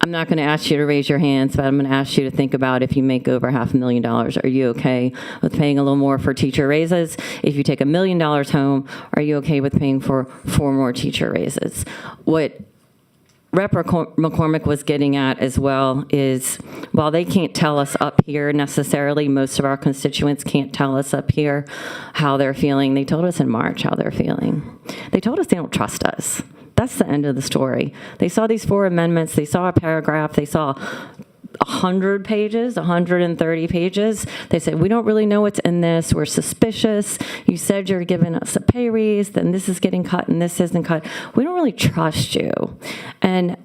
I'm not going to ask you to raise your hands, but I'm going to ask you to think about if you make over $500,000, are you okay with paying a little more for teacher raises? If you take $1 million home, are you okay with paying for 4 more teacher raises? What Rep. McCormick was getting at as well is, while they can't tell us up here necessarily, most of our constituents can't tell us up here how they're feeling. They told us in March how they're feeling. They told us they don't trust us. That's the end of the story. They saw these 4 amendments. They saw a paragraph. They saw 100 pages, 130 pages. They said, we don't really know what's in this. We're suspicious. You said you're giving us a pay raise, then this is getting cut and this isn't cut. We don't really trust you. And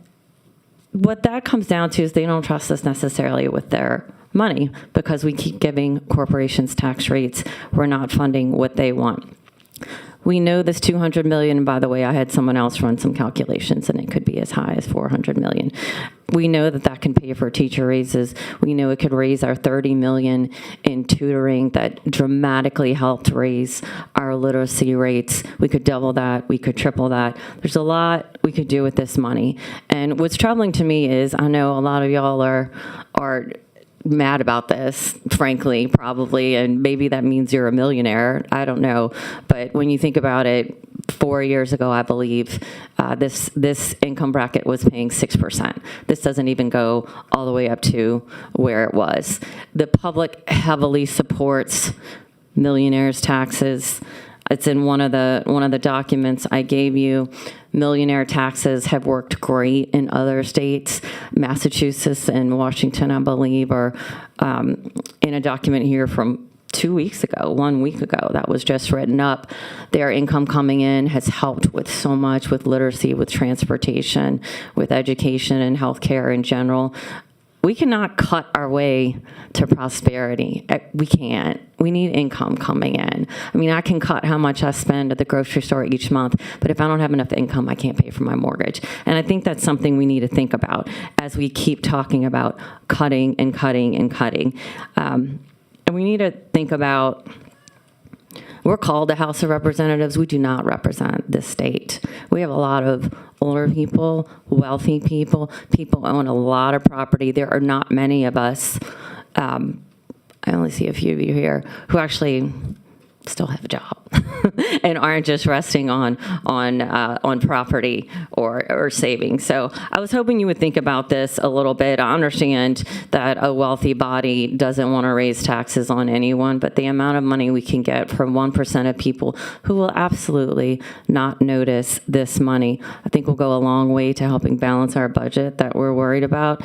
what that comes down to is they don't trust us necessarily with their money, because we keep giving corporations tax rates. We're not funding what they want. We know this $200 million, and by the way, I had someone else run some calculations, and it could be as high as $400 million. We know that that can pay for teacher raises. We know it could raise our $30 million in tutoring that dramatically helped raise our literacy rates. We could double that. We could triple that. There's a lot we could do with this money. And what's troubling to me is, I know a lot of y'all are mad about this, frankly, probably, and maybe that means you're a millionaire. I don't know. But when you think about it, 4 years ago, I believe, this income bracket was paying 6%. This doesn't even go all the way up to where it was. The public heavily supports millionaires' taxes. It's in one of the documents I gave you. Millionaire taxes have worked great in other states. Massachusetts and Washington, I believe, are in a document here from 2 weeks ago, 1 week ago, that was just written up. Their income coming in has helped with so much, with literacy, with transportation, with education and healthcare in general. We cannot cut our way to prosperity. We can't. We need income coming in. I mean, I can cut how much I spend at the grocery store each month, but if I don't have enough income, I can't pay for my mortgage. And I think that's something we need to think about as we keep talking about cutting and cutting and cutting. And we need to think about, we're called the House of Representatives. We do not represent this state. We have a lot of older people, wealthy people, people own a lot of property. There are not many of us, I only see a few of you here, who actually still have a job and aren't just resting on property or savings. So I was hoping you would think about this a little bit. I understand that a wealthy body doesn't want to raise taxes on anyone, but the amount of money we can get from 1% of people who will absolutely not notice this money, I think will go a long way to helping balance our budget that we're worried about.